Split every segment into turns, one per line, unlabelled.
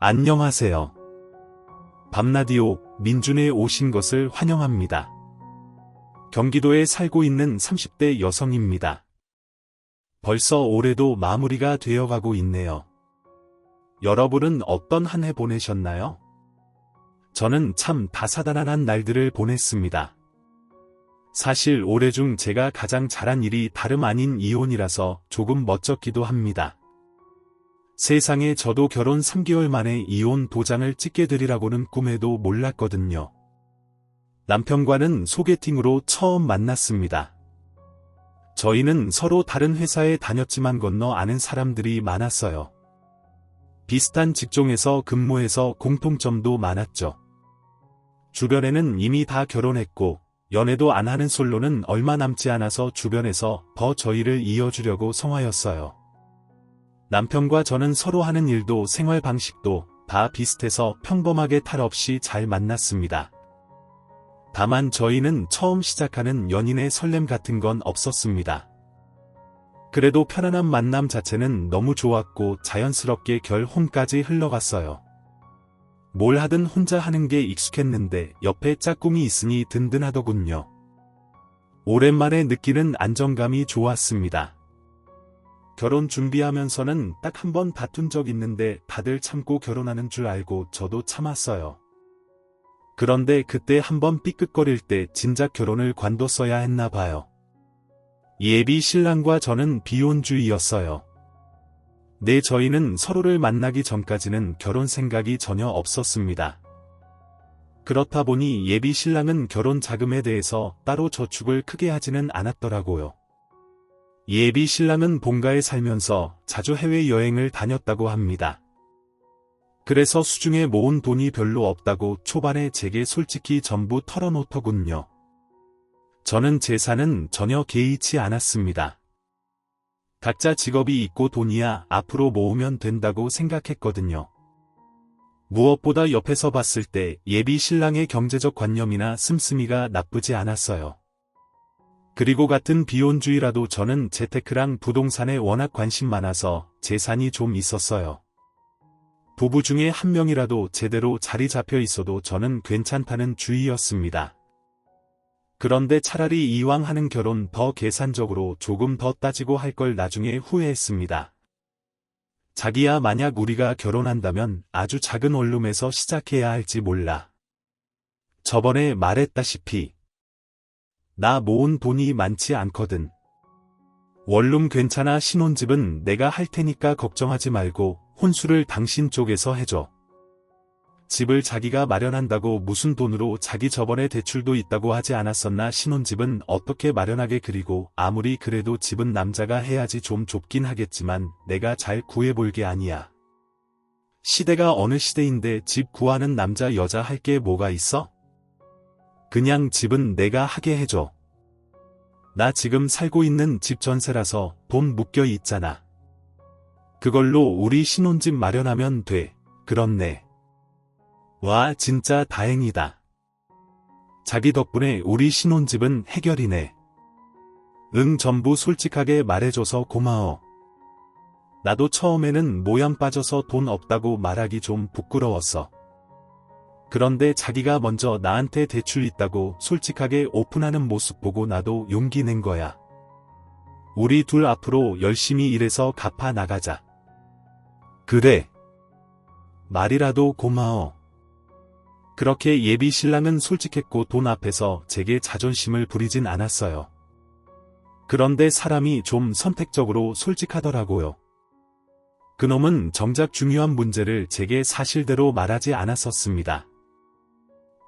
안녕하세요. 밤라디오 민준에 오신 것을 환영합니다. 경기도에 살고 있는 30대 여성입니다. 벌써 올해도 마무리가 되어가고 있네요. 여러분은 어떤 한 해 보내셨나요? 저는 참 다사다난한 날들을 보냈습니다. 사실 올해 중 제가 가장 잘한 일이 다름 아닌 이혼이라서 조금 멋쩍기도 합니다. 세상에 저도 결혼 3개월 만에 이혼 도장을 찍게 되리라고는 꿈에도 몰랐거든요. 남편과는 소개팅으로 처음 만났습니다. 저희는 서로 다른 회사에 다녔지만 건너 아는 사람들이 많았어요. 비슷한 직종에서 근무해서 공통점도 많았죠. 주변에는 이미 다 결혼했고 연애도 안 하는 솔로는 얼마 남지 않아서 주변에서 더 저희를 이어주려고 성화였어요. 남편과 저는 서로 하는 일도 생활 방식도 다 비슷해서 평범하게 탈 없이 잘 만났습니다. 다만 저희는 처음 시작하는 연인의 설렘 같은 건 없었습니다. 그래도 편안한 만남 자체는 너무 좋았고 자연스럽게 결혼까지 흘러갔어요. 뭘 하든 혼자 하는 게 익숙했는데 옆에 짝꿍이 있으니 든든하더군요. 오랜만에 느끼는 안정감이 좋았습니다. 결혼 준비하면서는 딱 한 번 다툰 적 있는데 다들 참고 결혼하는 줄 알고 저도 참았어요. 그런데 그때 한번 삐끗거릴 때 진작 결혼을 관뒀어야 했나 봐요. 예비 신랑과 저는 비혼주의였어요. 저희는 서로를 만나기 전까지는 결혼 생각이 전혀 없었습니다. 그렇다 보니 예비 신랑은 결혼 자금에 대해서 따로 저축을 크게 하지는 않았더라고요. 예비 신랑은 본가에 살면서 자주 해외여행을 다녔다고 합니다. 그래서 수중에 모은 돈이 별로 없다고 초반에 제게 솔직히 전부 털어놓더군요. 저는 재산은 전혀 개의치 않았습니다. 각자 직업이 있고 돈이야 앞으로 모으면 된다고 생각했거든요. 무엇보다 옆에서 봤을 때 예비 신랑의 경제적 관념이나 씀씀이가 나쁘지 않았어요. 그리고 같은 비혼주의라도 저는 재테크랑 부동산에 워낙 관심 많아서 재산이 좀 있었어요. 부부 중에 한 명이라도 제대로 자리 잡혀 있어도 저는 괜찮다는 주의였습니다. 그런데 차라리 이왕 하는 결혼 더 계산적으로 조금 더 따지고 할 걸 나중에 후회했습니다. 자기야 만약 우리가 결혼한다면 아주 작은 원룸에서 시작해야 할지 몰라. 저번에 말했다시피 나 모은 돈이 많지 않거든. 원룸 괜찮아 신혼집은 내가 할 테니까 걱정하지 말고 혼수를 당신 쪽에서 해줘. 집을 자기가 마련한다고 무슨 돈으로 자기 저번에 대출도 있다고 하지 않았었나 신혼집은 어떻게 마련하게 그리고 아무리 그래도 집은 남자가 해야지 좀 좁긴 하겠지만 내가 잘 구해볼 게 아니야. 시대가 어느 시대인데 집 구하는 남자 여자 할 게 뭐가 있어? 그냥 집은 내가 하게 해줘. 나 지금 살고 있는 집 전세라서 돈 묶여 있잖아. 그걸로 우리 신혼집 마련하면 돼. 그렇네. 와 진짜 다행이다. 자기 덕분에 우리 신혼집은 해결이네. 응 전부 솔직하게 말해줘서 고마워. 나도 처음에는 모양 빠져서 돈 없다고 말하기 좀 부끄러웠어. 그런데 자기가 먼저 나한테 대출 있다고 솔직하게 오픈하는 모습 보고 나도 용기 낸 거야. 우리 둘 앞으로 열심히 일해서 갚아 나가자. 그래. 말이라도 고마워. 그렇게 예비 신랑은 솔직했고 돈 앞에서 제게 자존심을 부리진 않았어요. 그런데 사람이 좀 선택적으로 솔직하더라고요. 그놈은 정작 중요한 문제를 제게 사실대로 말하지 않았었습니다.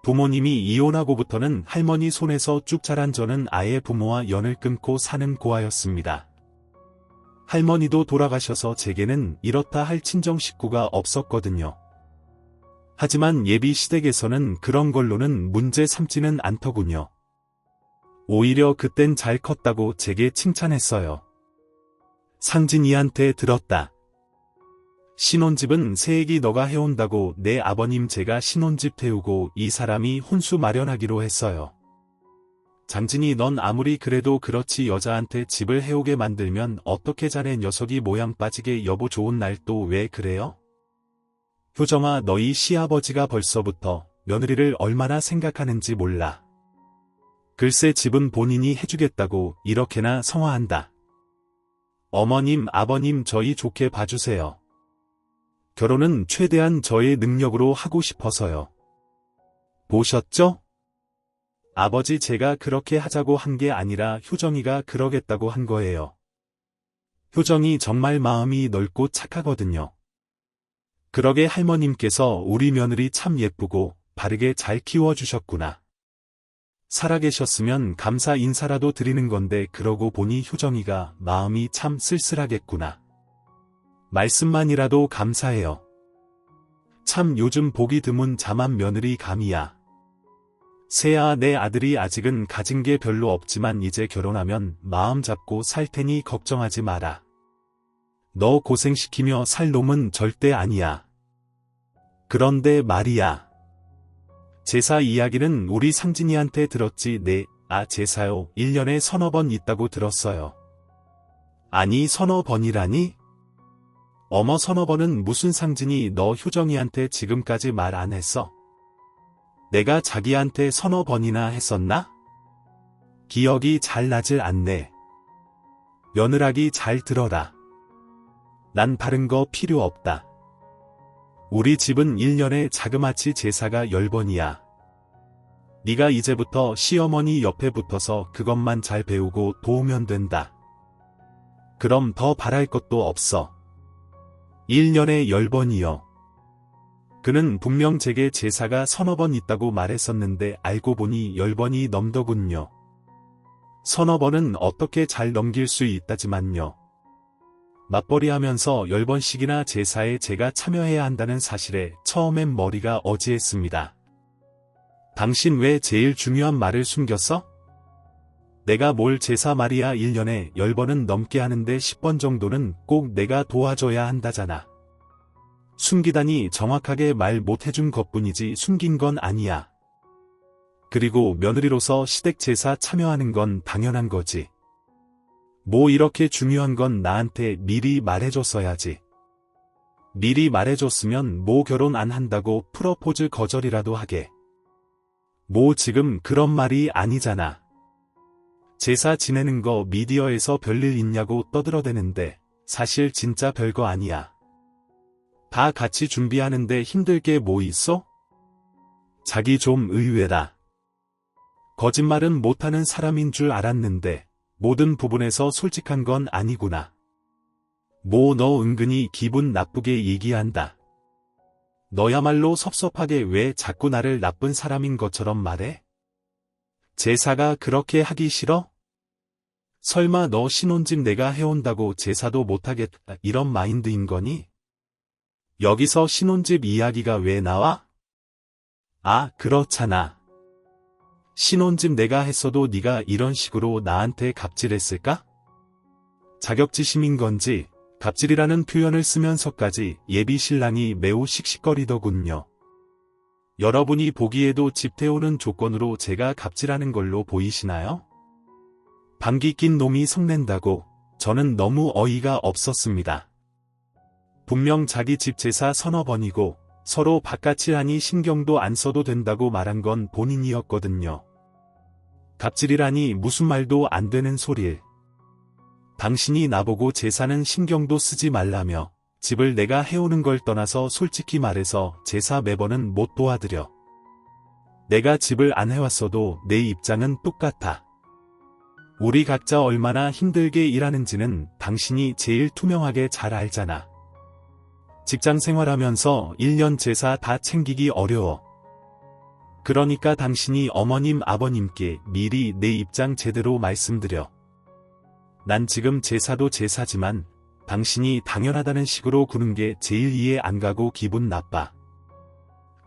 부모님이 이혼하고부터는 할머니 손에서 쭉 자란 저는 아예 부모와 연을 끊고 사는 고아였습니다. 할머니도 돌아가셔서 제게는 이렇다 할 친정 식구가 없었거든요. 하지만 예비 시댁에서는 그런 걸로는 문제 삼지는 않더군요. 오히려 그땐 잘 컸다고 제게 칭찬했어요. 상진이한테 들었다. 신혼집은 새애기 너가 해온다고 내 아버님 제가 신혼집 태우고 이 사람이 혼수 마련하기로 했어요. 장진이 넌 아무리 그래도 그렇지 여자한테 집을 해오게 만들면 어떻게 자네 녀석이 모양 빠지게 여보 좋은 날 또 왜 그래요? 효정아, 너희 시아버지가 벌써부터 며느리를 얼마나 생각하는지 몰라. 글쎄 집은 본인이 해주겠다고 이렇게나 성화한다. 어머님, 아버님 저희 좋게 봐주세요. 결혼은 최대한 저의 능력으로 하고 싶어서요. 보셨죠? 아버지 제가 그렇게 하자고 한 게 아니라 효정이가 그러겠다고 한 거예요. 효정이 정말 마음이 넓고 착하거든요. 그러게 할머님께서 우리 며느리 참 예쁘고 바르게 잘 키워주셨구나. 살아계셨으면 감사 인사라도 드리는 건데 그러고 보니 효정이가 마음이 참 쓸쓸하겠구나. 말씀만이라도 감사해요. 참 요즘 보기 드문 자만 며느리 감이야. 세아, 내 아들이 아직은 가진 게 별로 없지만 이제 결혼하면 마음 잡고 살 테니 걱정하지 마라. 너 고생시키며 살 놈은 절대 아니야. 그런데 말이야. 제사 이야기는 우리 상진이한테 들었지. 네, 제사요. 1년에 서너 번 있다고 들었어요. 아니 서너 번이라니? 어머 서너 번은 무슨 상진이 너 효정이한테 지금까지 말 안 했어? 내가 자기한테 서너 번이나 했었나? 기억이 잘 나질 않네. 며느라기 잘 들어라. 난 다른 거 필요 없다. 우리 집은 1년에 자그마치 제사가 10번이야. 네가 이제부터 시어머니 옆에 붙어서 그것만 잘 배우고 도우면 된다. 그럼 더 바랄 것도 없어. 1년에 10번이요. 그는 분명 제게 제사가 서너 번 있다고 말했었는데 알고 보니 10번이 넘더군요. 서너 번은 어떻게 잘 넘길 수 있다지만요. 맞벌이 하면서 10번씩이나 제사에 제가 참여해야 한다는 사실에 처음엔 머리가 어지했습니다. 당신 왜 제일 중요한 말을 숨겼어? 내가 뭘 제사 말이야. 1년에 10번은 넘게 하는데 10번 정도는 꼭 내가 도와줘야 한다잖아. 숨기다니 정확하게 말 못해준 것뿐이지 숨긴 건 아니야. 그리고 며느리로서 시댁 제사 참여하는 건 당연한 거지. 뭐 이렇게 중요한 건 나한테 미리 말해줬어야지. 미리 말해줬으면 뭐 결혼 안 한다고 프러포즈 거절이라도 하게. 뭐 지금 그런 말이 아니잖아. 제사 지내는 거 미디어에서 별일 있냐고 떠들어대는데 사실 진짜 별거 아니야. 다 같이 준비하는데 힘들 게 뭐 있어? 자기 좀 의외다. 거짓말은 못하는 사람인 줄 알았는데 모든 부분에서 솔직한 건 아니구나. 뭐 너 은근히 기분 나쁘게 얘기한다. 너야말로 섭섭하게 왜 자꾸 나를 나쁜 사람인 것처럼 말해? 제사가 그렇게 하기 싫어? 설마 너 신혼집 내가 해온다고 제사도 못하겠다 이런 마인드인 거니? 여기서 신혼집 이야기가 왜 나와? 그렇잖아. 신혼집 내가 했어도 네가 이런 식으로 나한테 갑질했을까? 자격지심인 건지 갑질이라는 표현을 쓰면서까지 예비 신랑이 매우 씩씩거리더군요. 여러분이 보기에도 집 태우는 조건으로 제가 갑질하는 걸로 보이시나요? 방귀 낀 놈이 성낸다고 저는 너무 어이가 없었습니다. 분명 자기 집 제사 서너 번이고 서로 바깥이라니 신경도 안 써도 된다고 말한 건 본인이었거든요. 갑질이라니 무슨 말도 안 되는 소릴. 당신이 나보고 제사는 신경도 쓰지 말라며 집을 내가 해오는 걸 떠나서 솔직히 말해서 제사 매번은 못 도와드려. 내가 집을 안 해왔어도 내 입장은 똑같아. 우리 각자 얼마나 힘들게 일하는지는 당신이 제일 투명하게 잘 알잖아. 직장 생활하면서 1년 제사 다 챙기기 어려워. 그러니까 당신이 어머님 아버님께 미리 내 입장 제대로 말씀드려. 난 지금 제사도 제사지만 당신이 당연하다는 식으로 구는 게 제일 이해 안 가고 기분 나빠.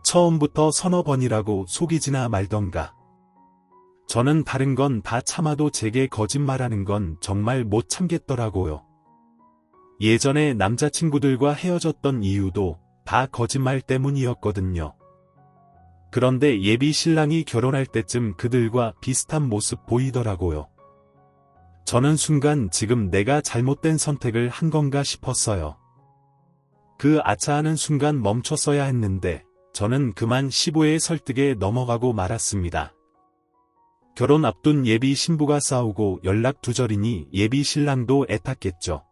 처음부터 서너 번이라고 속이지나 말던가. 저는 다른 건 다 참아도 제게 거짓말하는 건 정말 못 참겠더라고요. 예전에 남자친구들과 헤어졌던 이유도 다 거짓말 때문이었거든요. 그런데 예비 신랑이 결혼할 때쯤 그들과 비슷한 모습 보이더라고요. 저는 순간 지금 내가 잘못된 선택을 한 건가 싶었어요. 그 아차하는 순간 멈췄어야 했는데 저는 그만 시부의 설득에 넘어가고 말았습니다. 결혼 앞둔 예비 신부가 싸우고 연락 두절이니 예비 신랑도 애탔겠죠.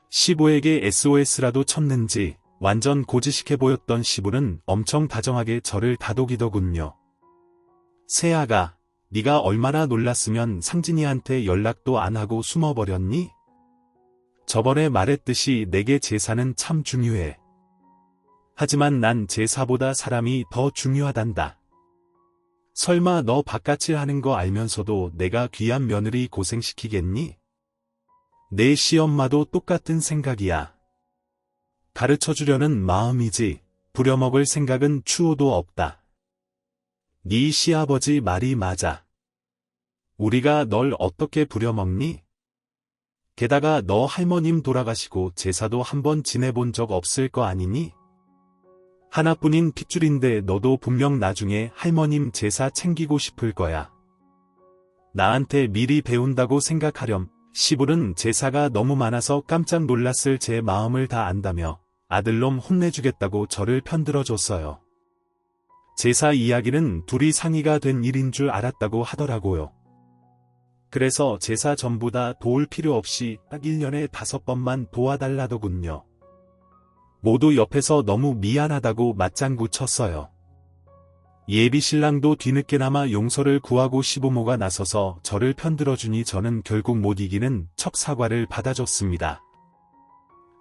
시부에게 SOS라도 쳤는지 완전 고지식해 보였던 시부는 엄청 다정하게 저를 다독이더군요. 새아가, 네가 얼마나 놀랐으면 상진이한테 연락도 안 하고 숨어버렸니? 저번에 말했듯이 내게 제사는 참 중요해. 하지만 난 제사보다 사람이 더 중요하단다. 설마 너 바깥일 하는 거 알면서도 내가 귀한 며느리 고생시키겠니? 내 시엄마도 똑같은 생각이야. 가르쳐주려는 마음이지 부려먹을 생각은 추호도 없다. 네 시아버지 말이 맞아. 우리가 널 어떻게 부려먹니? 게다가 너 할머님 돌아가시고 제사도 한번 지내본 적 없을 거 아니니? 하나뿐인 핏줄인데 너도 분명 나중에 할머님 제사 챙기고 싶을 거야. 나한테 미리 배운다고 생각하렴. 시부는 제사가 너무 많아서 깜짝 놀랐을 제 마음을 다 안다며 아들놈 혼내주겠다고 저를 편들어줬어요. 제사 이야기는 둘이 상의가 된 일인 줄 알았다고 하더라고요. 그래서 제사 전부 다 도울 필요 없이 딱 1년에 5번만 도와달라더군요. 모두 옆에서 너무 미안하다고 맞장구 쳤어요. 예비신랑도 뒤늦게나마 용서를 구하고 시부모가 나서서 저를 편들어주니 저는 결국 못 이기는 척 사과를 받아줬습니다.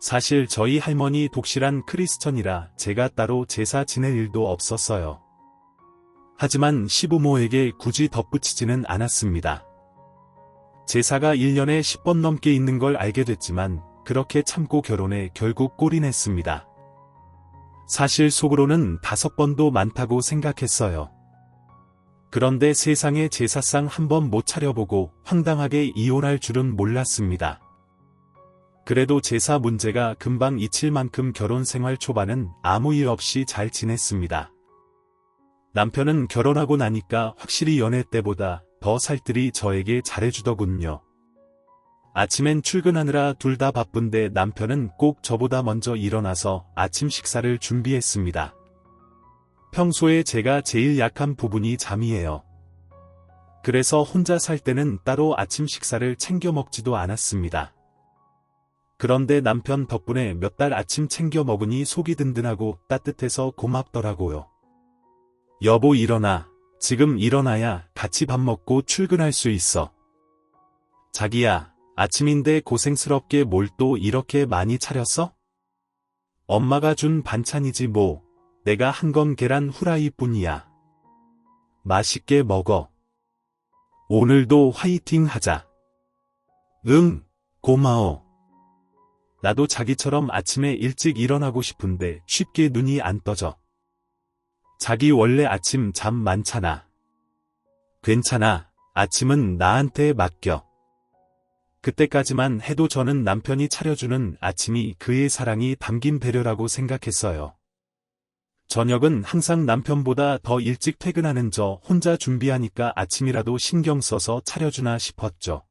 사실 저희 할머니 독실한 크리스천이라 제가 따로 제사 지낼 일도 없었어요. 하지만 시부모에게 굳이 덧붙이지는 않았습니다. 제사가 1년에 10번 넘게 있는 걸 알게 됐지만 그렇게 참고 결혼에 결국 골인했습니다. 사실 속으로는 5번도 많다고 생각했어요. 그런데 세상에 제사상 한 번 못 차려보고 황당하게 이혼할 줄은 몰랐습니다. 그래도 제사 문제가 금방 잊힐 만큼 결혼 생활 초반은 아무 일 없이 잘 지냈습니다. 남편은 결혼하고 나니까 확실히 연애 때보다 더 살뜰히 저에게 잘해주더군요. 아침엔 출근하느라 둘 다 바쁜데 남편은 꼭 저보다 먼저 일어나서 아침 식사를 준비했습니다. 평소에 제가 제일 약한 부분이 잠이에요. 그래서 혼자 살 때는 따로 아침 식사를 챙겨 먹지도 않았습니다. 그런데 남편 덕분에 몇 달 아침 챙겨 먹으니 속이 든든하고 따뜻해서 고맙더라고요. 여보 일어나. 지금 일어나야 같이 밥 먹고 출근할 수 있어. 자기야. 아침인데 고생스럽게 뭘 또 이렇게 많이 차렸어? 엄마가 준 반찬이지 뭐. 내가 한 건 계란 후라이 뿐이야. 맛있게 먹어. 오늘도 화이팅 하자. 응, 고마워. 나도 자기처럼 아침에 일찍 일어나고 싶은데 쉽게 눈이 안 떠져. 자기 원래 아침 잠 많잖아. 괜찮아. 아침은 나한테 맡겨. 그때까지만 해도 저는 남편이 차려주는 아침이 그의 사랑이 담긴 배려라고 생각했어요. 저녁은 항상 남편보다 더 일찍 퇴근하는 저 혼자 준비하니까 아침이라도 신경 써서 차려주나 싶었죠.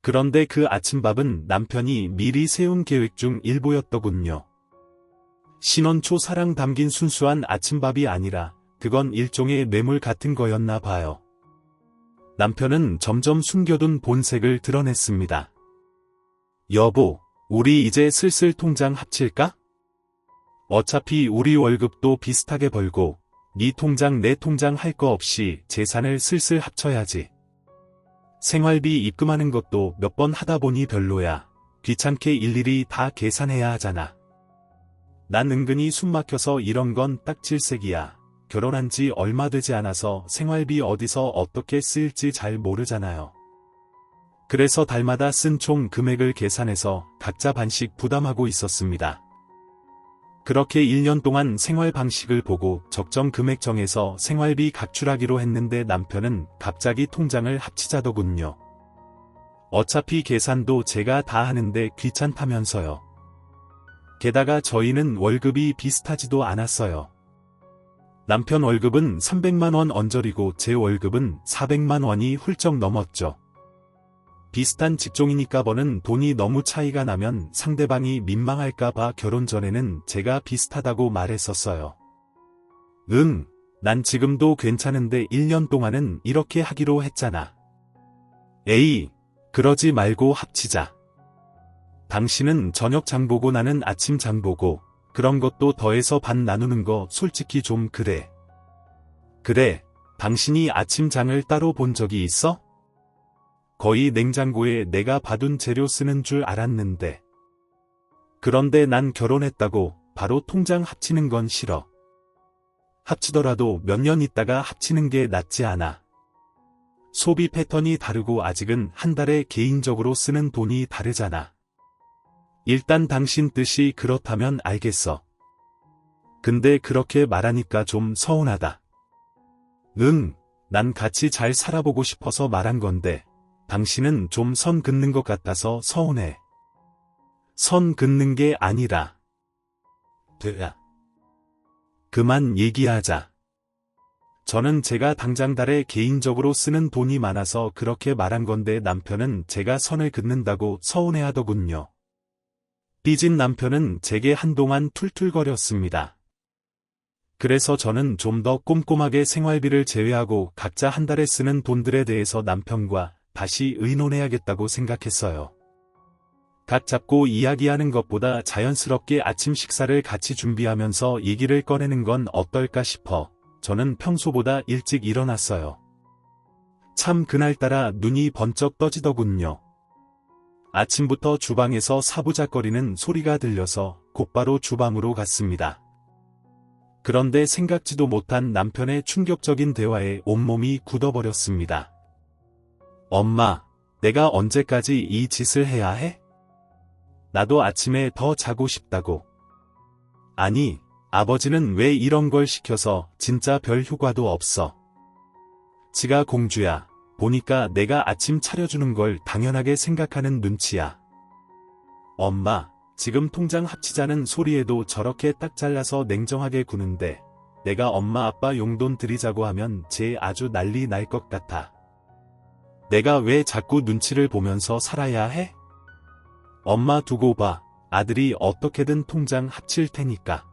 그런데 그 아침밥은 남편이 미리 세운 계획 중 일부였더군요. 신혼 초 사랑 담긴 순수한 아침밥이 아니라 그건 일종의 뇌물 같은 거였나 봐요. 남편은 점점 숨겨둔 본색을 드러냈습니다. 여보, 우리 이제 슬슬 통장 합칠까? 어차피 우리 월급도 비슷하게 벌고 네 통장 내 통장 할 거 없이 재산을 슬슬 합쳐야지. 생활비 입금하는 것도 몇 번 하다 보니 별로야. 귀찮게 일일이 다 계산해야 하잖아. 난 은근히 숨 막혀서 이런 건 딱 질색이야. 결혼한 지 얼마 되지 않아서 생활비 어디서 어떻게 쓸지 잘 모르잖아요. 그래서 달마다 쓴 총 금액을 계산해서 각자 반씩 부담하고 있었습니다. 그렇게 1년 동안 생활 방식을 보고 적정 금액 정해서 생활비 각출하기로 했는데 남편은 갑자기 통장을 합치자더군요. 어차피 계산도 제가 다 하는데 귀찮다면서요. 게다가 저희는 월급이 비슷하지도 않았어요. 남편 월급은 300만 원 언저리고 제 월급은 400만 원이 훌쩍 넘었죠. 비슷한 직종이니까 버는 돈이 너무 차이가 나면 상대방이 민망할까봐 결혼 전에는 제가 비슷하다고 말했었어요. 응, 난 지금도 괜찮은데 1년 동안은 이렇게 하기로 했잖아. 에이, 그러지 말고 합치자. 당신은 저녁 장보고 나는 아침 장보고 그런 것도 더해서 반 나누는 거 솔직히 좀 그래. 그래, 당신이 아침장을 따로 본 적이 있어? 거의 냉장고에 내가 봐둔 재료 쓰는 줄 알았는데. 그런데 난 결혼했다고 바로 통장 합치는 건 싫어. 합치더라도 몇 년 있다가 합치는 게 낫지 않아. 소비 패턴이 다르고 아직은 한 달에 개인적으로 쓰는 돈이 다르잖아. 일단 당신 뜻이 그렇다면 알겠어. 근데 그렇게 말하니까 좀 서운하다. 응, 난 같이 잘 살아보고 싶어서 말한 건데 당신은 좀 선 긋는 것 같아서 서운해. 선 긋는 게 아니라. 돼야. 그만 얘기하자. 저는 제가 당장 달에 개인적으로 쓰는 돈이 많아서 그렇게 말한 건데 남편은 제가 선을 긋는다고 서운해하더군요. 삐진 남편은 제게 한동안 툴툴거렸습니다. 그래서 저는 좀 더 꼼꼼하게 생활비를 제외하고 각자 한 달에 쓰는 돈들에 대해서 남편과 다시 의논해야겠다고 생각했어요. 각 잡고 이야기하는 것보다 자연스럽게 아침 식사를 같이 준비하면서 얘기를 꺼내는 건 어떨까 싶어 저는 평소보다 일찍 일어났어요. 참 그날따라 눈이 번쩍 떠지더군요. 아침부터 주방에서 사부작거리는 소리가 들려서 곧바로 주방으로 갔습니다. 그런데 생각지도 못한 남편의 충격적인 대화에 온몸이 굳어버렸습니다. 엄마, 내가 언제까지 이 짓을 해야 해? 나도 아침에 더 자고 싶다고. 아니, 아버지는 왜 이런 걸 시켜서 진짜 별 효과도 없어. 지가 공주야. 보니까 내가 아침 차려주는 걸 당연하게 생각하는 눈치야. 엄마, 지금 통장 합치자는 소리에도 저렇게 딱 잘라서 냉정하게 구는데 내가 엄마 아빠 용돈 드리자고 하면 쟤 아주 난리 날 것 같아. 내가 왜 자꾸 눈치를 보면서 살아야 해? 엄마 두고 봐. 아들이 어떻게든 통장 합칠 테니까.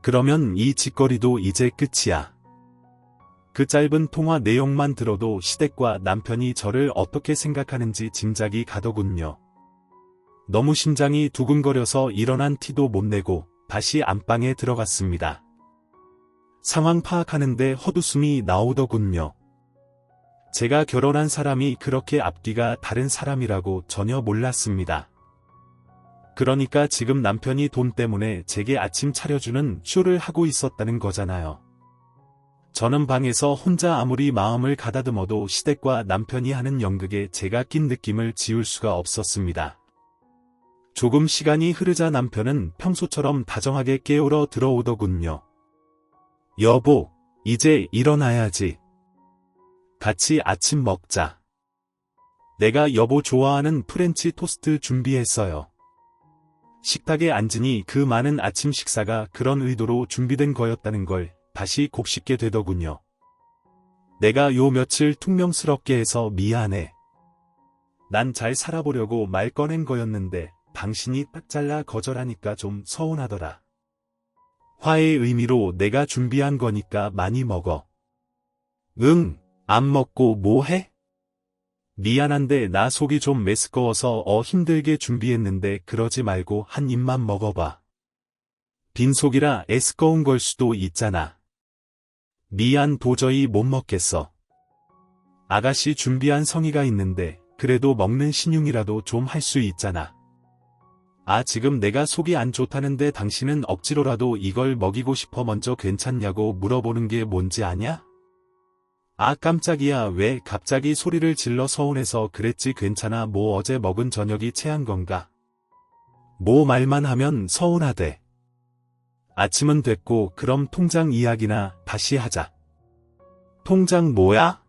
그러면 이 짓거리도 이제 끝이야. 그 짧은 통화 내용만 들어도 시댁과 남편이 저를 어떻게 생각하는지 짐작이 가더군요. 너무 심장이 두근거려서 일어난 티도 못 내고 다시 안방에 들어갔습니다. 상황 파악하는데 헛웃음이 나오더군요. 제가 결혼한 사람이 그렇게 앞뒤가 다른 사람이라고 전혀 몰랐습니다. 그러니까 지금 남편이 돈 때문에 제게 아침 차려주는 쇼를 하고 있었다는 거잖아요. 저는 방에서 혼자 아무리 마음을 가다듬어도 시댁과 남편이 하는 연극에 제가 낀 느낌을 지울 수가 없었습니다. 조금 시간이 흐르자 남편은 평소처럼 다정하게 깨우러 들어오더군요. 여보, 이제 일어나야지. 같이 아침 먹자. 내가 여보 좋아하는 프렌치 토스트 준비했어요. 식탁에 앉으니 그 많은 아침 식사가 그런 의도로 준비된 거였다는 걸 다시 곱씹게 되더군요. 내가 요 며칠 퉁명스럽게 해서 미안해. 난 잘 살아보려고 말 꺼낸 거였는데 당신이 딱 잘라 거절하니까 좀 서운하더라. 화해의 의미로 내가 준비한 거니까 많이 먹어. 응, 안 먹고 뭐 해? 미안한데 나 속이 좀 메스꺼워서 힘들게 준비했는데 그러지 말고 한 입만 먹어봐. 빈속이라 애스꺼운 걸 수도 있잖아. 미안 도저히 못 먹겠어. 아가씨 준비한 성의가 있는데 그래도 먹는 신용이라도 좀 할 수 있잖아. 아 지금 내가 속이 안 좋다는데 당신은 억지로라도 이걸 먹이고 싶어 먼저 괜찮냐고 물어보는 게 뭔지 아냐? 아 깜짝이야 왜 갑자기 소리를 질러 서운해서 그랬지 괜찮아 뭐 어제 먹은 저녁이 체한 건가? 뭐 말만 하면 서운하대. 아침은 됐고 그럼 통장 이야기나 다시 하자. 통장 뭐야?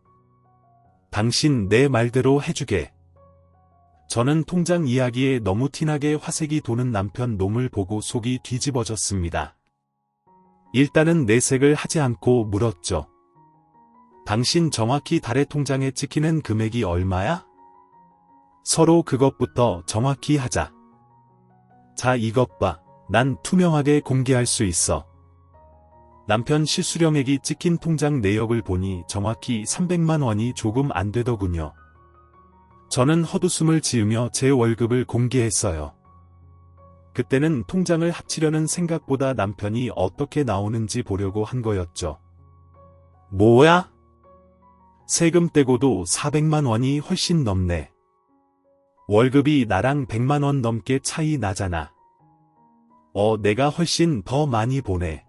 당신 내 말대로 해주게. 저는 통장 이야기에 너무 티나게 화색이 도는 남편 놈을 보고 속이 뒤집어졌습니다. 일단은 내색을 하지 않고 물었죠. 당신 정확히 달에 통장에 찍히는 금액이 얼마야? 서로 그것부터 정확히 하자. 자, 이것 봐. 난 투명하게 공개할 수 있어. 남편 실수령액이 찍힌 통장 내역을 보니 정확히 300만 원이 조금 안 되더군요. 저는 헛웃음을 지으며 제 월급을 공개했어요. 그때는 통장을 합치려는 생각보다 남편이 어떻게 나오는지 보려고 한 거였죠. 뭐야? 세금 떼고도 400만 원이 훨씬 넘네. 월급이 나랑 100만 원 넘게 차이 나잖아. 내가 훨씬 더 많이 보내.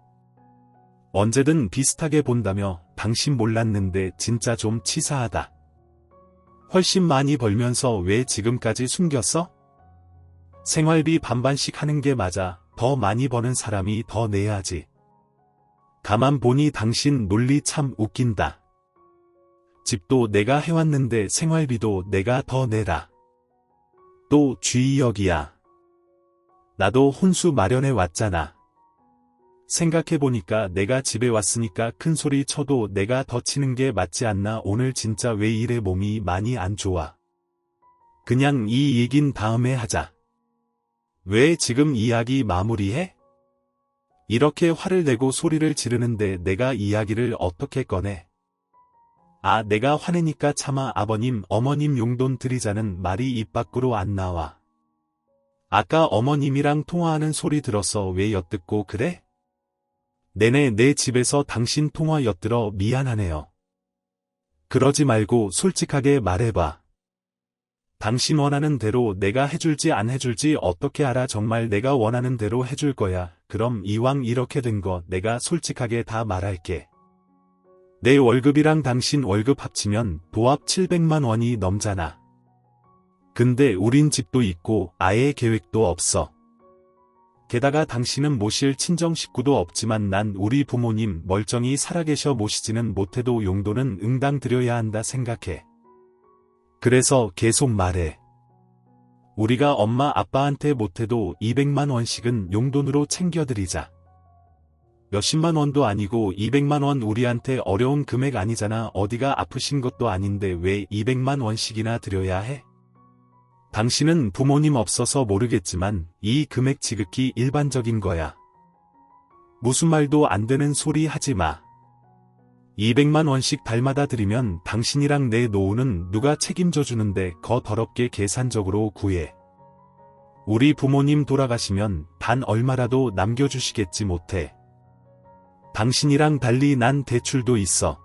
언제든 비슷하게 본다며 당신 몰랐는데 진짜 좀 치사하다. 훨씬 많이 벌면서 왜 지금까지 숨겼어? 생활비 반반씩 하는 게 맞아. 더 많이 버는 사람이 더 내야지. 가만 보니 당신 논리 참 웃긴다. 집도 내가 해왔는데 생활비도 내가 더 내라. 또 쥐역이야. 나도 혼수 마련해 왔잖아. 생각해보니까 내가 집에 왔으니까 큰 소리 쳐도 내가 더 치는 게 맞지 않나. 오늘 진짜 왜 이래 몸이 많이 안 좋아. 그냥 이 얘긴 다음에 하자. 왜 지금 이야기 마무리해? 이렇게 화를 내고 소리를 지르는데 내가 이야기를 어떻게 꺼내? 내가 화내니까 차마. 아버님, 어머님 용돈 드리자는 말이 입 밖으로 안 나와. 아까 어머님이랑 통화하는 소리 들어서 왜 엿듣고 그래? 내내 내 집에서 당신 통화 엿들어 미안하네요. 그러지 말고 솔직하게 말해봐. 당신 원하는 대로 내가 해줄지 안 해줄지 어떻게 알아? 정말 내가 원하는 대로 해줄 거야. 그럼 이왕 이렇게 된 거 내가 솔직하게 다 말할게. 내 월급이랑 당신 월급 합치면 도합 700만 원이 넘잖아. 근데 우린 집도 있고 아예 계획도 없어. 게다가 당신은 모실 친정 식구도 없지만 난 우리 부모님 멀쩡히 살아계셔 모시지는 못해도 용돈은 응당 드려야 한다 생각해. 그래서 계속 말해. 우리가 엄마 아빠한테 못해도 200만 원씩은 용돈으로 챙겨드리자. 몇십만 원도 아니고 200만 원 우리한테 어려운 금액 아니잖아. 어디가 아프신 것도 아닌데 왜 200만 원씩이나 드려야 해? 당신은 부모님 없어서 모르겠지만 이 금액 지극히 일반적인 거야. 무슨 말도 안 되는 소리 하지 마. 200만 원씩 달마다 드리면 당신이랑 내 노후는 누가 책임져 주는데 거 더럽게 계산적으로 구해. 우리 부모님 돌아가시면 단 얼마라도 남겨주시겠지 못해. 당신이랑 달리 난 대출도 있어.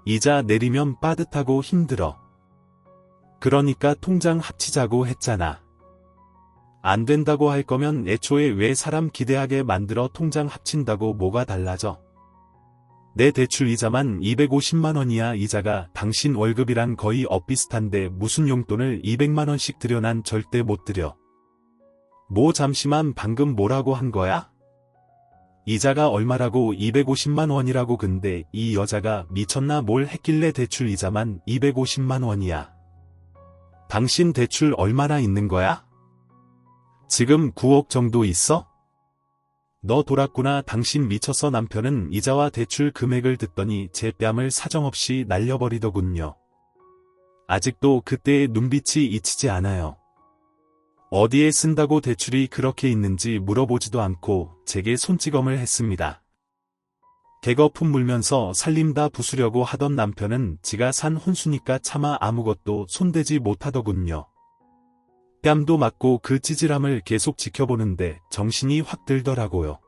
이자 내리면 빠듯하고 힘들어. 그러니까 통장 합치자고 했잖아. 안 된다고 할 거면 애초에 왜 사람 기대하게 만들어. 통장 합친다고 뭐가 달라져? 내 대출 이자만 250만 원이야. 이자가 당신 월급이랑 거의 엇비슷한데 무슨 용돈을 200만 원씩 드려. 난 절대 못 드려. 뭐 잠시만 방금 뭐라고 한 거야? 이자가 얼마라고? 250만 원이라고. 근데 이 여자가 미쳤나? 뭘 했길래 대출 이자만 250만 원이야. 당신 대출 얼마나 있는 거야? 지금 9억 정도 있어? 너 돌았구나. 당신 미쳤어. 남편은 이자와 대출 금액을 듣더니 제 뺨을 사정없이 날려버리더군요. 아직도 그때의 눈빛이 잊히지 않아요. 어디에 쓴다고 대출이 그렇게 있는지 물어보지도 않고 제게 손찌검을 했습니다. 개거품 물면서 살림다 부수려고 하던 남편은 지가 산 혼수니까 차마 아무것도 손대지 못하더군요. 뺨도 맞고 그 찌질함을 계속 지켜보는데 정신이 확 들더라고요.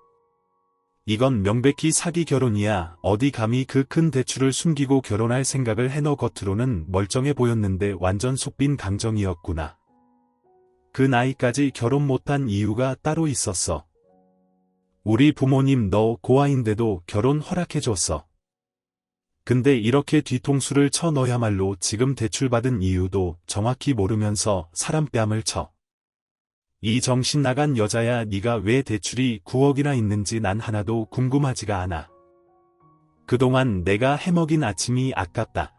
이건 명백히 사기 결혼이야. 어디 감히 그 큰 대출을 숨기고 결혼할 생각을 해. 너 겉으로는 멀쩡해 보였는데 완전 속빈 강정이었구나. 그 나이까지 결혼 못한 이유가 따로 있었어. 우리 부모님 너 고아인데도 결혼 허락해줬어. 근데 이렇게 뒤통수를 쳐. 너야말로 지금 대출받은 이유도 정확히 모르면서 사람 뺨을 쳐. 이 정신 나간 여자야. 네가 왜 대출이 9억이나 있는지 난 하나도 궁금하지가 않아. 그동안 내가 해먹인 아침이 아깝다.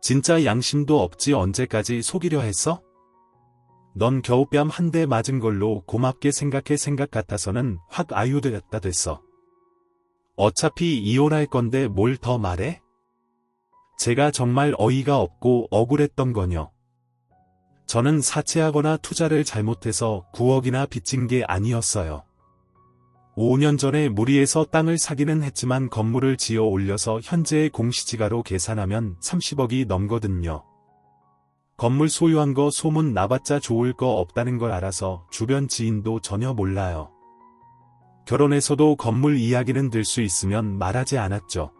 진짜 양심도 없지. 언제까지 속이려 했어? 넌 겨우 뺨 한 대 맞은 걸로 고맙게 생각해. 생각 같아서는 확 아유되었다 됐어. 어차피 이혼할 건데 뭘 더 말해? 제가 정말 어이가 없고 억울했던 거뇨. 저는 사채하거나 투자를 잘못해서 9억이나 빚진 게 아니었어요. 5년 전에 무리해서 땅을 사기는 했지만 건물을 지어 올려서 현재의 공시지가로 계산하면 30억이 넘거든요. 건물 소유한 거 소문 나봤자 좋을 거 없다는 걸 알아서 주변 지인도 전혀 몰라요. 결혼해서도 건물 이야기는 들 수 있으면 말하지 않았죠.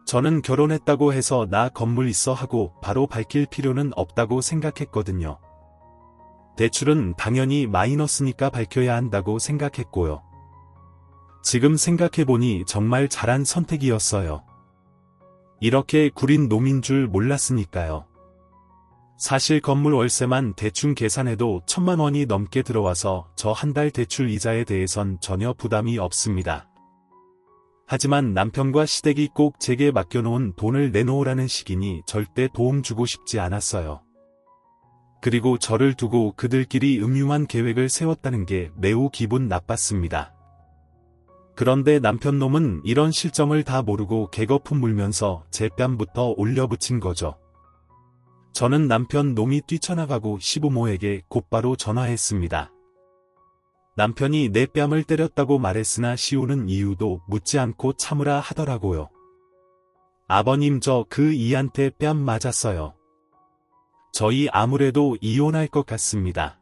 저는 결혼했다고 해서 나 건물 있어 하고 바로 밝힐 필요는 없다고 생각했거든요. 대출은 당연히 마이너스니까 밝혀야 한다고 생각했고요. 지금 생각해보니 정말 잘한 선택이었어요. 이렇게 구린 놈인 줄 몰랐으니까요. 사실 건물 월세만 대충 계산해도 1,000만 원이 넘게 들어와서 저 한 달 대출 이자에 대해선 전혀 부담이 없습니다. 하지만 남편과 시댁이 꼭 제게 맡겨놓은 돈을 내놓으라는 식이니 절대 도움 주고 싶지 않았어요. 그리고 저를 두고 그들끼리 음흉한 계획을 세웠다는 게 매우 기분 나빴습니다. 그런데 남편 놈은 이런 실정을 다 모르고 개거품 물면서 제 뺨부터 올려붙인 거죠. 저는 남편 놈이 뛰쳐나가고 시부모에게 곧바로 전화했습니다. 남편이 내 뺨을 때렸다고 말했으나 씌우는 이유도 묻지 않고 참으라 하더라고요. 아버님 저 그 이한테 뺨 맞았어요. 저희 아무래도 이혼할 것 같습니다.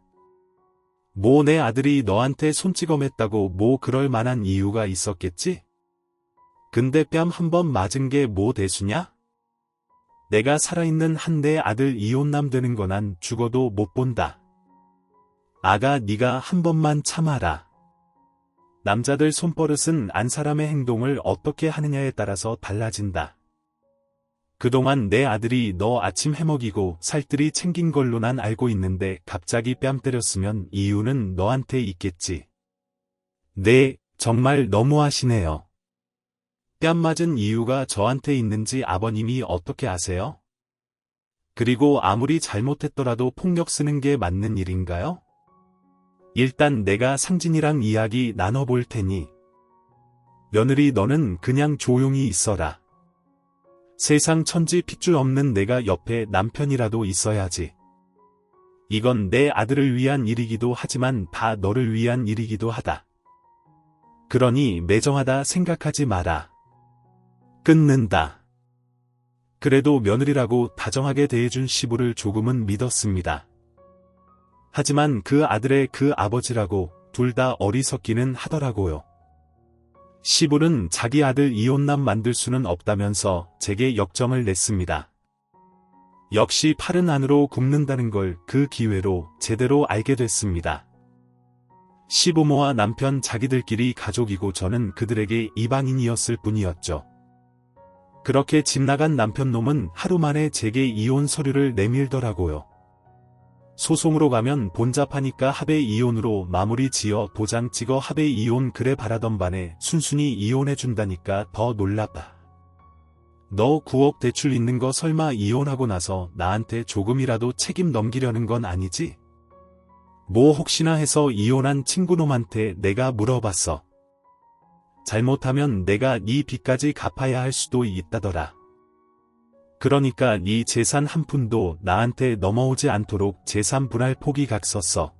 뭐 내 아들이 너한테 손찌검했다고 뭐 그럴 만한 이유가 있었겠지? 근데 뺨 한 번 맞은 게 뭐 대수냐? 내가 살아있는 한 내 아들 이혼남 되는 거 난 죽어도 못 본다. 아가 네가 한 번만 참아라. 남자들 손버릇은 안 사람의 행동을 어떻게 하느냐에 따라서 달라진다. 그동안 내 아들이 너 아침 해먹이고 살뜰히 챙긴 걸로 난 알고 있는데 갑자기 뺨 때렸으면 이유는 너한테 있겠지. 네, 정말 너무하시네요. 뺨 맞은 이유가 저한테 있는지 아버님이 어떻게 아세요? 그리고 아무리 잘못했더라도 폭력 쓰는 게 맞는 일인가요? 일단 내가 상진이랑 이야기 나눠볼 테니. 며느리 너는 그냥 조용히 있어라. 세상 천지 핏줄 없는 내가 옆에 남편이라도 있어야지. 이건 내 아들을 위한 일이기도 하지만 다 너를 위한 일이기도 하다. 그러니 매정하다 생각하지 마라. 끊는다. 그래도 며느리라고 다정하게 대해준 시부를 조금은 믿었습니다. 하지만 그 아들의 그 아버지라고 둘 다 어리석기는 하더라고요. 시부는 자기 아들 이혼남 만들 수는 없다면서 제게 역정을 냈습니다. 역시 팔은 안으로 굽는다는 걸 그 기회로 제대로 알게 됐습니다. 시부모와 남편 자기들끼리 가족이고 저는 그들에게 이방인이었을 뿐이었죠. 그렇게 집 나간 남편 놈은 하루 만에 제게 이혼 서류를 내밀더라고요. 소송으로 가면 본잡하니까 합의 이혼으로 마무리 지어 도장 찍어 합의 이혼 그래 바라던 반에 순순히 이혼해준다니까 더 놀랍다. 너 9억 대출 있는 거 설마 이혼하고 나서 나한테 조금이라도 책임 넘기려는 건 아니지? 뭐 혹시나 해서 이혼한 친구놈한테 내가 물어봤어. 잘못하면 내가 네 빚까지 갚아야 할 수도 있다더라. 그러니까 네 재산 한 푼도 나한테 넘어오지 않도록 재산 분할 포기각 썼어.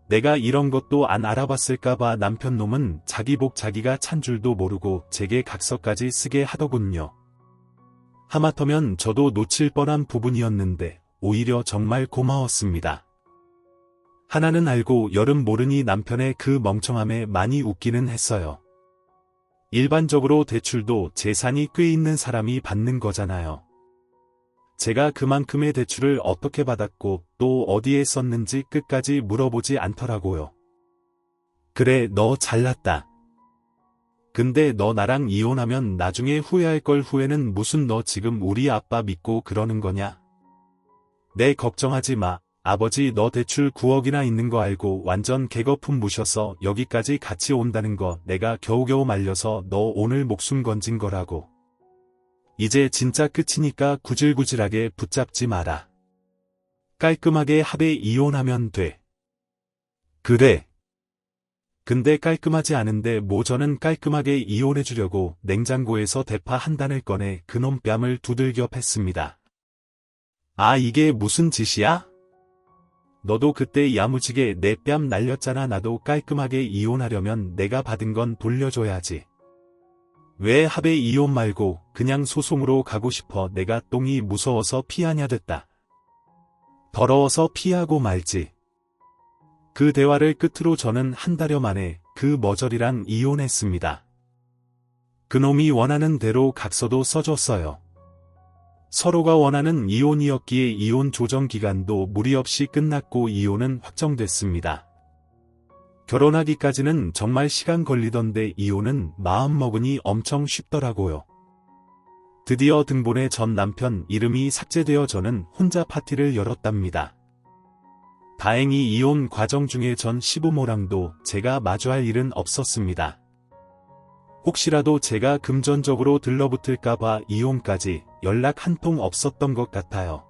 내가 이런 것도 안 알아봤을까봐 남편 놈은 자기 복 자기가 찬 줄도 모르고 제게 각서까지 쓰게 하더군요. 하마터면 저도 놓칠 뻔한 부분이었는데 오히려 정말 고마웠습니다. 하나는 알고 열은 모르니 남편의 그 멍청함에 많이 웃기는 했어요. 일반적으로 대출도 재산이 꽤 있는 사람이 받는 거잖아요. 제가 그만큼의 대출을 어떻게 받았고 또 어디에 썼는지 끝까지 물어보지 않더라고요. 그래, 너 잘났다. 근데 너 나랑 이혼하면 나중에 후회할 걸. 후회는 무슨. 너 지금 우리 아빠 믿고 그러는 거냐? 내 걱정하지 마. 아버지 너 대출 9억이나 있는 거 알고 완전 개거품 무셔서 여기까지 같이 온다는 거 내가 겨우겨우 말려서 너 오늘 목숨 건진 거라고. 이제 진짜 끝이니까 구질구질하게 붙잡지 마라. 깔끔하게 합의 이혼하면 돼. 그래. 근데 깔끔하지 않은데 뭐. 저는 깔끔하게 이혼해주려고 냉장고에서 대파 한 단을 꺼내 그놈 뺨을 두들겨 팼습니다. 아 이게 무슨 짓이야? 너도 그때 야무지게 내 뺨 날렸잖아. 나도 깔끔하게 이혼하려면 내가 받은 건 돌려줘야지. 왜 합의 이혼 말고 그냥 소송으로 가고 싶어. 내가 똥이 무서워서 피하냐 됐다. 더러워서 피하고 말지. 그 대화를 끝으로 저는 한 달여 만에 그 머저리랑 이혼했습니다. 그놈이 원하는 대로 각서도 써줬어요. 서로가 원하는 이혼이었기에 이혼 조정 기간도 무리 없이 끝났고 이혼은 확정됐습니다. 결혼하기까지는 정말 시간 걸리던데 이혼은 마음먹으니 엄청 쉽더라고요. 드디어 등본에 전 남편 이름이 삭제되어 저는 혼자 파티를 열었답니다. 다행히 이혼 과정 중에 전 시부모랑도 제가 마주할 일은 없었습니다. 혹시라도 제가 금전적으로 들러붙을까봐 이혼까지 연락 한 통 없었던 것 같아요.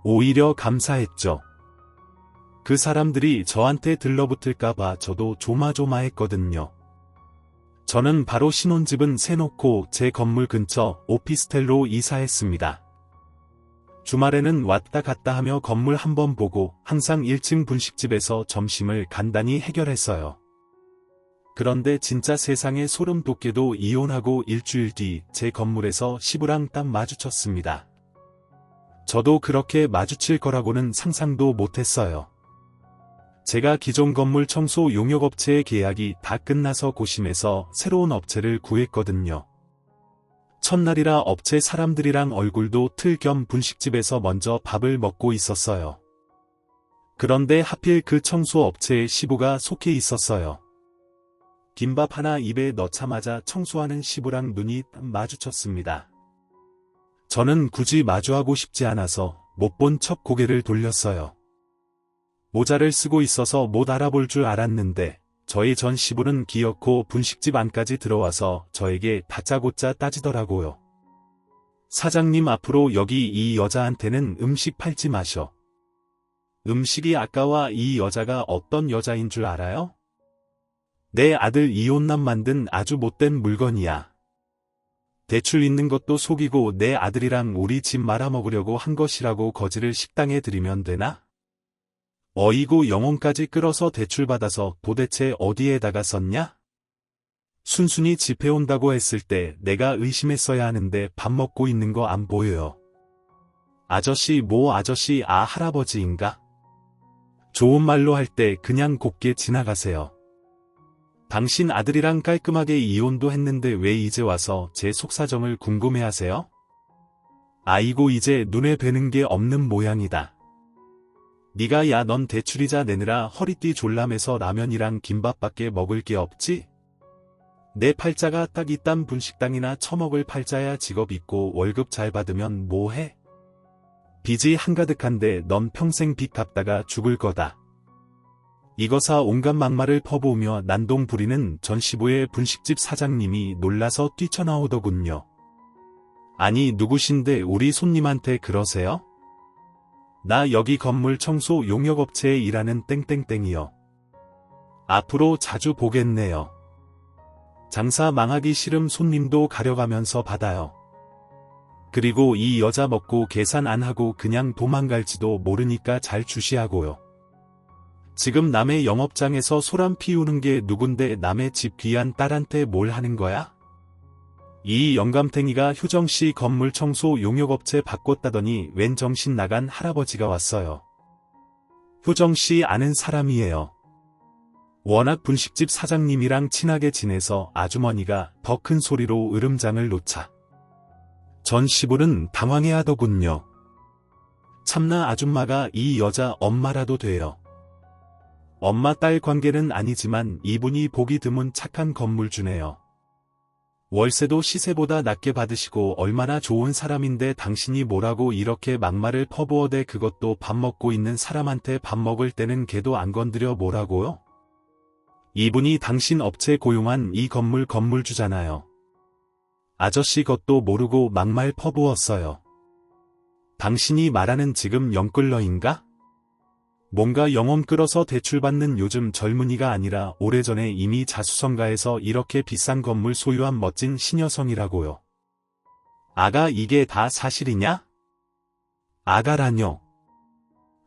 오히려 감사했죠. 그 사람들이 저한테 들러붙을까봐 저도 조마조마했거든요. 저는 바로 신혼집은 세놓고 제 건물 근처 오피스텔로 이사했습니다. 주말에는 왔다 갔다 하며 건물 한번 보고 항상 1층 분식집에서 점심을 간단히 해결했어요. 그런데 진짜 세상에 소름 돋게도 이혼하고 일주일 뒤 제 건물에서 시부랑 딱 마주쳤습니다. 저도 그렇게 마주칠 거라고는 상상도 못했어요. 제가 기존 건물 청소 용역업체의 계약이 다 끝나서 고심해서 새로운 업체를 구했거든요. 첫날이라 업체 사람들이랑 얼굴도 틀 겸 분식집에서 먼저 밥을 먹고 있었어요. 그런데 하필 그 청소업체에 시부가 속해 있었어요. 김밥 하나 입에 넣자마자 청소하는 시부랑 눈이 마주쳤습니다. 저는 굳이 마주하고 싶지 않아서 못 본 척 고개를 돌렸어요. 모자를 쓰고 있어서 못 알아볼 줄 알았는데 저희 전 시부는 기어코 분식집 안까지 들어와서 저에게 다짜고짜 따지더라고요. 사장님, 앞으로 여기 이 여자한테는 음식 팔지 마셔. 음식이 아까워. 이 여자가 어떤 여자인 줄 알아요? 내 아들 이혼남 만든 아주 못된 물건이야. 대출 있는 것도 속이고 내 아들이랑 우리 집 말아먹으려고 한 것이라고 거지를 식당에 들이면 되나? 어이구, 영혼까지 끌어서 대출받아서 도대체 어디에다가 썼냐? 순순히 집에 온다고 했을 때 내가 의심했어야 하는데 밥 먹고 있는 거 안 보여요. 아저씨, 뭐 아저씨, 할아버지인가? 좋은 말로 할 때 그냥 곱게 지나가세요. 당신 아들이랑 깔끔하게 이혼도 했는데 왜 이제 와서 제 속사정을 궁금해하세요? 아이고, 이제 눈에 뵈는 게 없는 모양이다. 네가 야, 넌 대출이자 내느라 허리띠 졸라매서 라면이랑 김밥밖에 먹을 게 없지? 내 팔자가 딱 이딴 분식당이나 처먹을 팔자야. 직업 있고 월급 잘 받으면 뭐해? 빚이 한가득한데 넌 평생 빚 갚다가 죽을 거다. 이거사 온갖 막말을 퍼부으며 난동 부리는 전 시부의 분식집 사장님이 놀라서 뛰쳐나오더군요. 아니, 누구신데 우리 손님한테 그러세요? 나 여기 건물 청소 용역업체에 일하는 땡땡땡이요. 앞으로 자주 보겠네요. 장사 망하기 싫음 손님도 가려가면서 받아요. 그리고 이 여자 먹고 계산 안 하고 그냥 도망갈지도 모르니까 잘 주시하고요. 지금 남의 영업장에서 소란 피우는 게 누군데 남의 집 귀한 딸한테 뭘 하는 거야? 이 영감탱이가 효정씨 건물 청소 용역업체 바꿨다더니 웬 정신 나간 할아버지가 왔어요. 효정씨 아는 사람이에요. 워낙 분식집 사장님이랑 친하게 지내서 아주머니가 더 큰 소리로 으름장을 놓자 전 시부는 당황해하더군요. 참나, 아줌마가 이 여자 엄마라도 돼요. 엄마 딸 관계는 아니지만 이분이 보기 드문 착한 건물주네요. 월세도 시세보다 낮게 받으시고 얼마나 좋은 사람인데 당신이 뭐라고 이렇게 막말을 퍼부어대. 그것도 밥 먹고 있는 사람한테 밥 먹을 때는 걔도 안 건드려 뭐라고요? 이분이 당신 업체 고용한 이 건물 건물주잖아요. 아저씨 것도 모르고 막말 퍼부었어요. 당신이 말하는 지금 영끌러인가? 뭔가 영혼 끌어서 대출받는 요즘 젊은이가 아니라 오래전에 이미 자수성가해서 이렇게 비싼 건물 소유한 멋진 시녀성이라고요. 아가, 이게 다 사실이냐? 아가라뇨.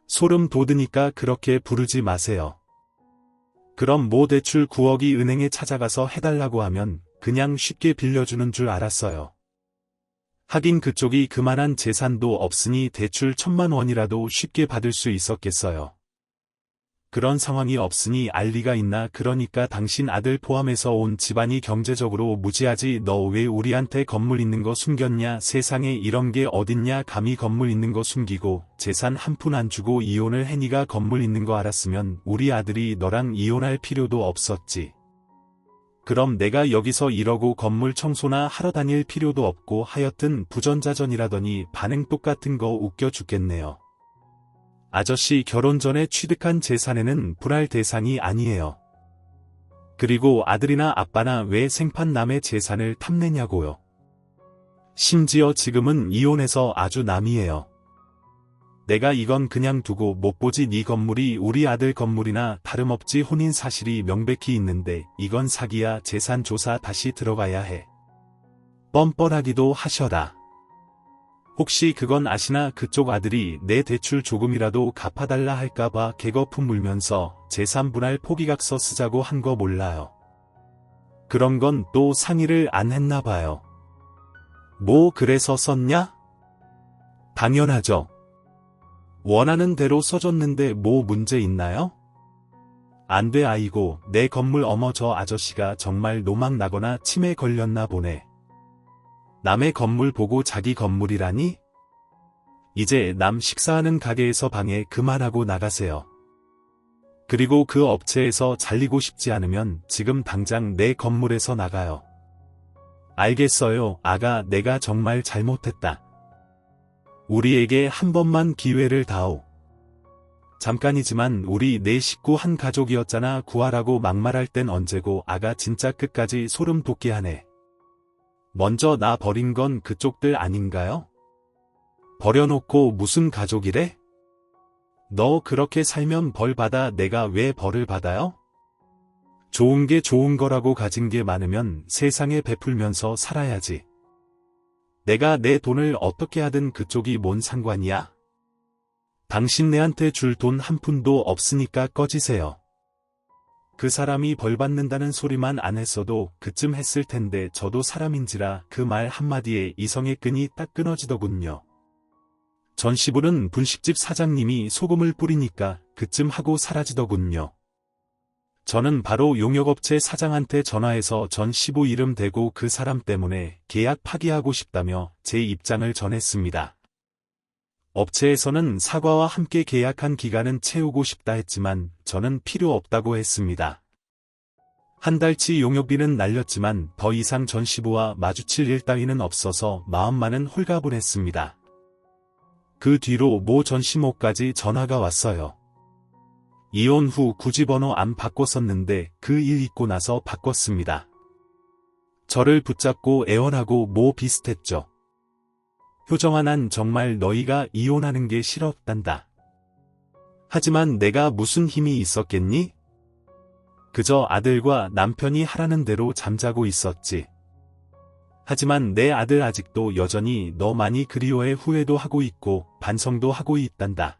소름 돋으니까 그렇게 부르지 마세요. 그럼 뭐 대출 9억이 은행에 찾아가서 해달라고 하면 그냥 쉽게 빌려주는 줄 알았어요. 하긴 그쪽이 그만한 재산도 없으니 대출 1,000만 원이라도 쉽게 받을 수 있었겠어요. 그런 상황이 없으니 알 리가 있나. 그러니까 당신 아들 포함해서 온 집안이 경제적으로 무지하지. 너 왜 우리한테 건물 있는 거 숨겼냐. 세상에 이런 게 어딨냐. 감히 건물 있는 거 숨기고 재산 한 푼 안 주고 이혼을 해. 네가 건물 있는 거 알았으면 우리 아들이 너랑 이혼할 필요도 없었지. 그럼 내가 여기서 이러고 건물 청소나 하러 다닐 필요도 없고. 하여튼 부전자전이라더니 반응 똑같은 거 웃겨 죽겠네요. 아저씨 결혼 전에 취득한 재산에는 분할 대상이 아니에요. 그리고 아들이나 아빠나 왜 생판 남의 재산을 탐내냐고요. 심지어 지금은 이혼해서 아주 남이에요. 내가 이건 그냥 두고 못 보지. 네 건물이 우리 아들 건물이나 다름없지. 혼인 사실이 명백히 있는데 이건 사기야. 재산 조사 다시 들어가야 해. 뻔뻔하기도 하셔라. 혹시 그건 아시나. 그쪽 아들이 내 대출 조금이라도 갚아달라 할까봐 개거품 물면서 재산 분할 포기각서 쓰자고 한 거 몰라요. 그런 건 또 상의를 안 했나 봐요. 뭐 그래서 썼냐? 당연하죠. 원하는 대로 써줬는데 뭐 문제 있나요? 안 돼. 아이고 내 건물. 어머 저 아저씨가 정말 노망 나거나 치매 걸렸나 보네. 남의 건물 보고 자기 건물이라니? 이제 남 식사하는 가게에서 방해 그만하고 나가세요. 그리고 그 업체에서 잘리고 싶지 않으면 지금 당장 내 건물에서 나가요. 알겠어요. 아가 내가 정말 잘못했다. 우리에게 한 번만 기회를 다오. 잠깐이지만 우리 네 식구 한 가족이었잖아. 구하라고 막말할 땐 언제고. 아가 진짜 끝까지 소름 돋게 하네. 먼저 나 버린 건 그쪽들 아닌가요? 버려놓고 무슨 가족이래? 너 그렇게 살면 벌 받아. 내가 왜 벌을 받아요? 좋은 게 좋은 거라고. 가진 게 많으면 세상에 베풀면서 살아야지. 내가 내 돈을 어떻게 하든 그쪽이 뭔 상관이야? 당신네한테 줄 돈 한 푼도 없으니까 꺼지세요. 그 사람이 벌 받는다는 소리만 안 했어도 그쯤 했을 텐데 저도 사람인지라 그 말 한마디에 이성의 끈이 딱 끊어지더군요. 전시부는 분식집 사장님이 소금을 뿌리니까 그쯤 하고 사라지더군요. 저는 바로 용역업체 사장한테 전화해서 전시부 이름 대고 그 사람 때문에 계약 파기하고 싶다며 제 입장을 전했습니다. 업체에서는 사과와 함께 계약한 기간은 채우고 싶다 했지만 저는 필요 없다고 했습니다. 한 달치 용역비는 날렸지만 더 이상 전시부와 마주칠 일 따위는 없어서 마음만은 홀가분했습니다. 그 뒤로 모 전시모까지 전화가 왔어요. 이혼 후 굳이 번호 안 바꿨었는데 그 일 있고 나서 바꿨습니다. 저를 붙잡고 애원하고 뭐 비슷했죠. 효정아 난 정말 너희가 이혼하는 게 싫었단다. 하지만 내가 무슨 힘이 있었겠니? 그저 아들과 남편이 하라는 대로 잠자고 있었지. 하지만 내 아들 아직도 여전히 너 많이 그리워해. 후회도 하고 있고 반성도 하고 있단다.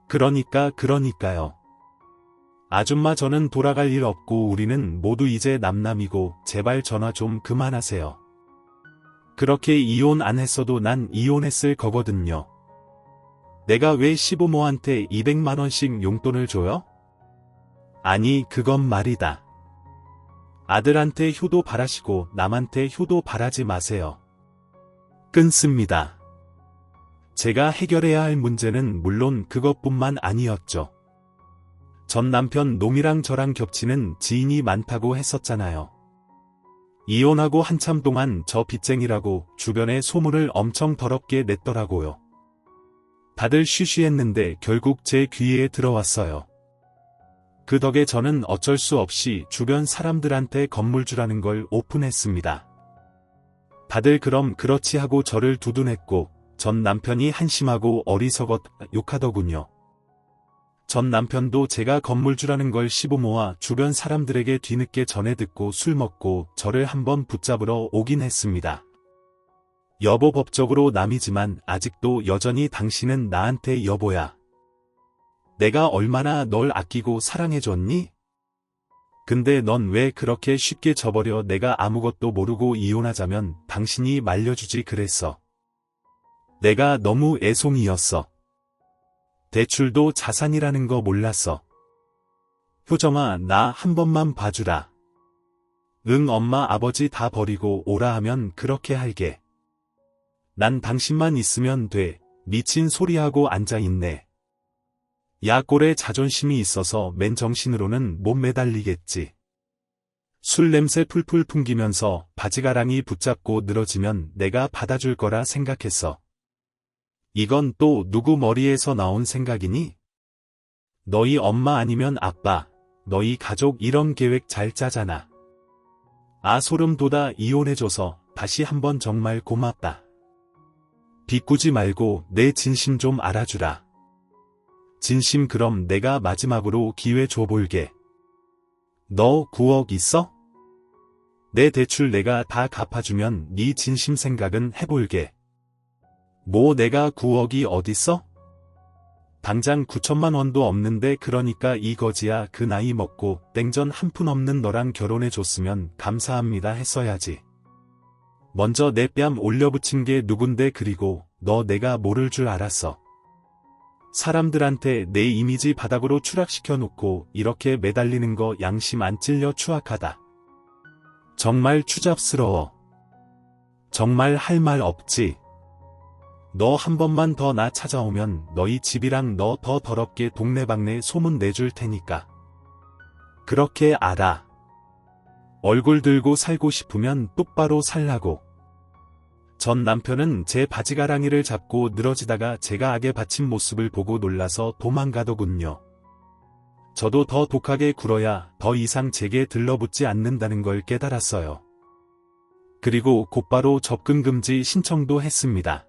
그러니까요. 아줌마 저는 돌아갈 일 없고 우리는 모두 이제 남남이고 제발 전화 좀 그만하세요. 그렇게 이혼 안 했어도 난 이혼했을 거거든요. 내가 왜 시부모한테 200만 원씩 용돈을 줘요? 아니 그건 말이다. 아들한테 효도 바라시고 남한테 효도 바라지 마세요. 끊습니다. 제가 해결해야 할 문제는 물론 그것뿐만 아니었죠. 전 남편 놈이랑 저랑 겹치는 지인이 많다고 했었잖아요. 이혼하고 한참 동안 저 빚쟁이라고 주변에 소문을 엄청 더럽게 냈더라고요. 다들 쉬쉬했는데 결국 제 귀에 들어왔어요. 그 덕에 저는 어쩔 수 없이 주변 사람들한테 건물 주라는 걸 오픈했습니다. 다들 그럼 그렇지 하고 저를 두둔했고 전 남편이 한심하고 어리석었다 욕하더군요. 전 남편도 제가 건물 주라는 걸 시부모와 주변 사람들에게 뒤늦게 전해 듣고 술 먹고 저를 한번 붙잡으러 오긴 했습니다. 여보 법적으로 남이지만 아직도 여전히 당신은 나한테 여보야. 내가 얼마나 널 아끼고 사랑해줬니? 근데 넌 왜 그렇게 쉽게 져버려? 내가 아무것도 모르고 이혼하자면 당신이 말려주지 그랬어. 내가 너무 애송이였어. 대출도 자산이라는 거 몰랐어. 효정아, 나 한 번만 봐주라. 응, 엄마 아버지 다 버리고 오라 하면 그렇게 할게. 난 당신만 있으면 돼. 미친 소리하고 앉아있네. 야, 꼴에 자존심이 있어서 맨정신으로는 못 매달리겠지. 술 냄새 풀풀 풍기면서 바지가랑이 붙잡고 늘어지면 내가 받아줄 거라 생각했어. 이건 또 누구 머리에서 나온 생각이니? 너희 엄마 아니면 아빠, 너희 가족 이런 계획 잘 짜잖아. 아, 소름 돋아. 이혼해줘서 다시 한번 정말 고맙다. 비꾸지 말고 내 진심 좀 알아주라. 진심. 그럼 내가 마지막으로 기회 줘볼게. 너 9억 있어? 내 대출 내가 다 갚아주면 네 진심 생각은 해볼게. 뭐 내가 9억이 어딨어? 당장 9천만 원도 없는데. 그러니까 이거지야. 그 나이 먹고 땡전 한 푼 없는 너랑 결혼해줬으면 감사합니다 했어야지. 먼저 내 뺨 올려붙인 게 누군데. 그리고 너 내가 모를 줄 알았어. 사람들한테 내 이미지 바닥으로 추락시켜 놓고 이렇게 매달리는 거 양심 안 찔려? 추악하다. 정말 추잡스러워. 정말 할 말 없지. 너 한 번만 더 나 찾아오면 너희 집이랑 너 더 더럽게 동네방네 소문 내줄 테니까. 그렇게 알아. 얼굴 들고 살고 싶으면 똑바로 살라고. 전 남편은 제 바지가랑이를 잡고 늘어지다가 제가 악에 받친 모습을 보고 놀라서 도망가더군요. 저도 더 독하게 굴어야 더 이상 제게 들러붙지 않는다는 걸 깨달았어요. 그리고 곧바로 접근금지 신청도 했습니다.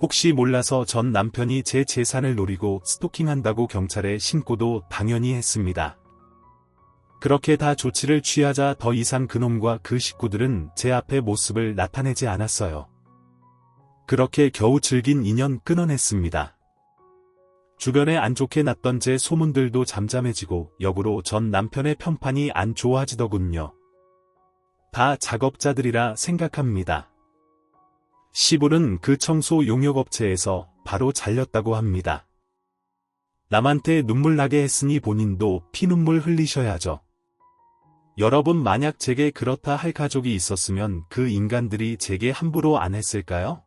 혹시 몰라서 전 남편이 제 재산을 노리고 스토킹한다고 경찰에 신고도 당연히 했습니다. 그렇게 다 조치를 취하자 더 이상 그놈과 그 식구들은 제 앞에 모습을 나타내지 않았어요. 그렇게 겨우 즐긴 인연 끊어냈습니다. 주변에 안 좋게 났던 제 소문들도 잠잠해지고 역으로 전 남편의 평판이 안 좋아지더군요. 다 작업자들이라 생각합니다. 시부는 그 청소 용역업체에서 바로 잘렸다고 합니다. 남한테 눈물 나게 했으니 본인도 피눈물 흘리셔야죠. 여러분, 만약 제게 그렇다 할 가족이 있었으면 그 인간들이 제게 함부로 안 했을까요?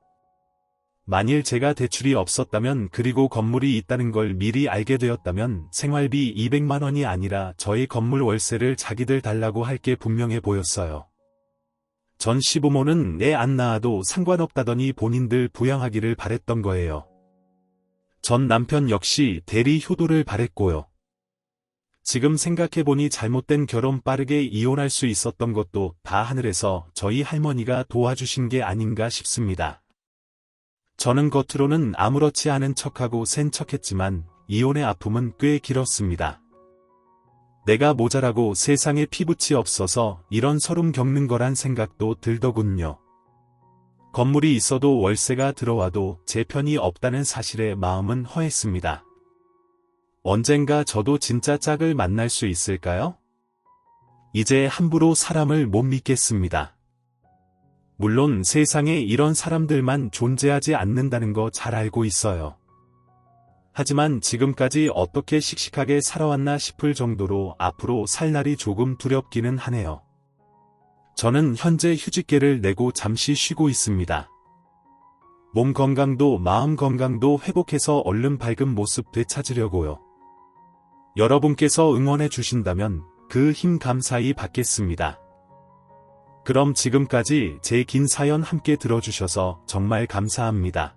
만일 제가 대출이 없었다면, 그리고 건물이 있다는 걸 미리 알게 되었다면 생활비 200만 원이 아니라 저희 건물 월세를 자기들 달라고 할 게 분명해 보였어요. 전 시부모는 애 안 낳아도 상관없다더니 본인들 부양하기를 바랬던 거예요. 전 남편 역시 대리 효도를 바랬고요. 지금 생각해보니 잘못된 결혼, 빠르게 이혼할 수 있었던 것도 다 하늘에서 저희 할머니가 도와주신 게 아닌가 싶습니다. 저는 겉으로는 아무렇지 않은 척하고 센 척했지만 이혼의 아픔은 꽤 길었습니다. 내가 모자라고 세상에 피붙이 없어서 이런 서름 겪는 거란 생각도 들더군요. 건물이 있어도 월세가 들어와도 제 편이 없다는 사실에 마음은 허했습니다. 언젠가 저도 진짜 짝을 만날 수 있을까요? 이제 함부로 사람을 못 믿겠습니다. 물론 세상에 이런 사람들만 존재하지 않는다는 거 잘 알고 있어요. 하지만 지금까지 어떻게 씩씩하게 살아왔나 싶을 정도로 앞으로 살 날이 조금 두렵기는 하네요. 저는 현재 휴직계를 내고 잠시 쉬고 있습니다. 몸 건강도 마음 건강도 회복해서 얼른 밝은 모습 되찾으려고요. 여러분께서 응원해 주신다면 그 힘 감사히 받겠습니다. 그럼 지금까지 제 긴 사연 함께 들어주셔서 정말 감사합니다.